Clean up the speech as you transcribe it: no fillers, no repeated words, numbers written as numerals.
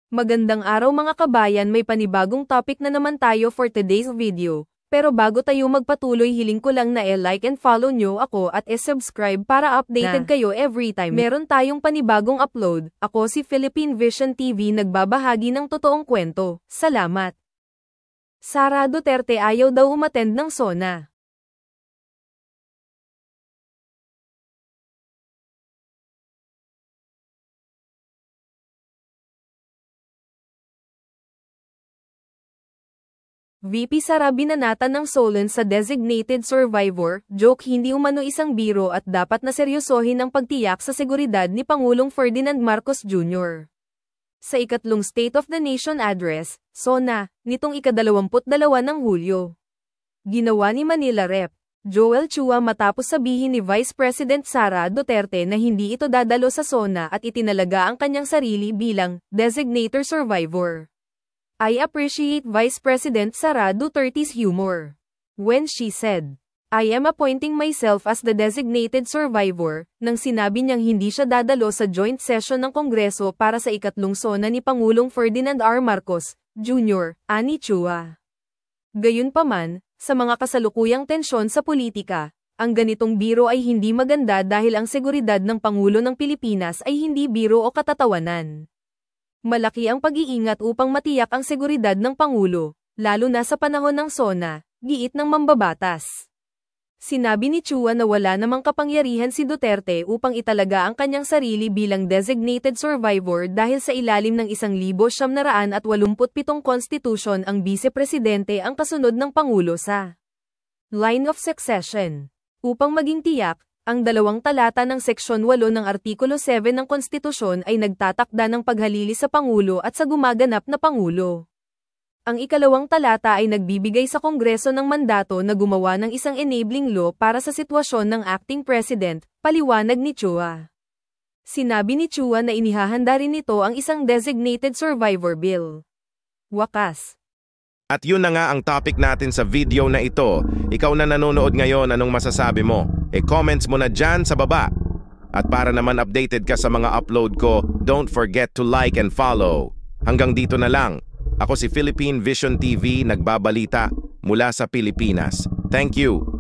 Magandang araw mga kabayan, may panibagong topic na naman tayo for today's video. Pero bago tayo magpatuloy, hiling ko lang na like and follow nyo ako at subscribe para updated kayo every time meron tayong panibagong upload. Ako si Philippine Vision TV, nagbabahagi ng totoong kwento. Salamat. Sara Duterte ayaw daw umattend ng SONA. VP Sara binanatan ng Solon sa designated survivor, joke hindi umano isang biro at dapat na seryosohin ang pagtiyak sa seguridad ni Pangulong Ferdinand Marcos Jr. Sa ikatlong State of the Nation Address, SONA, nitong ika-22 ng Hulyo. Ginawa ni Manila Rep. Joel Chua matapos sabihin ni Vice President Sara Duterte na hindi ito dadalo sa SONA at itinalaga ang kanyang sarili bilang designated survivor. I appreciate Vice President Sara Duterte's humor when she said, I am appointing myself as the designated survivor, nang sinabi niyang hindi siya dadalo sa joint session ng Kongreso para sa ikatlong SONA ni Pangulong Ferdinand R. Marcos, Jr., ani Chua. Gayunpaman, sa mga kasalukuyang tensyon sa politika, ang ganitong biro ay hindi maganda dahil ang seguridad ng Pangulo ng Pilipinas ay hindi biro o katatawanan. Malaki ang pag-iingat upang matiyak ang seguridad ng Pangulo, lalo na sa panahon ng SONA, giit ng mambabatas. Sinabi ni Chua na wala namang kapangyarihan si Duterte upang italaga ang kanyang sarili bilang designated survivor dahil sa ilalim ng 1987 Constitution ang Vice-Presidente ang kasunod ng Pangulo sa line of succession. Upang maging tiyak, ang dalawang talata ng Seksyon 8 ng Artikulo 7 ng Konstitusyon ay nagtatakda ng paghalili sa Pangulo at sa gumaganap na Pangulo. Ang ikalawang talata ay nagbibigay sa Kongreso ng mandato na gumawa ng isang enabling law para sa sitwasyon ng acting president, paliwanag ni Chua. Sinabi ni Chua na inihahanda rin nito ang isang designated survivor bill. Wakas. At yun na nga ang topic natin sa video na ito. Ikaw na nanonood ngayon, anong masasabi mo? Comments mo na dyan sa baba. At para naman updated ka sa mga upload ko, don't forget to like and follow. Hanggang dito na lang. Ako si Philippine Vision TV, nagbabalita mula sa Pilipinas. Thank you.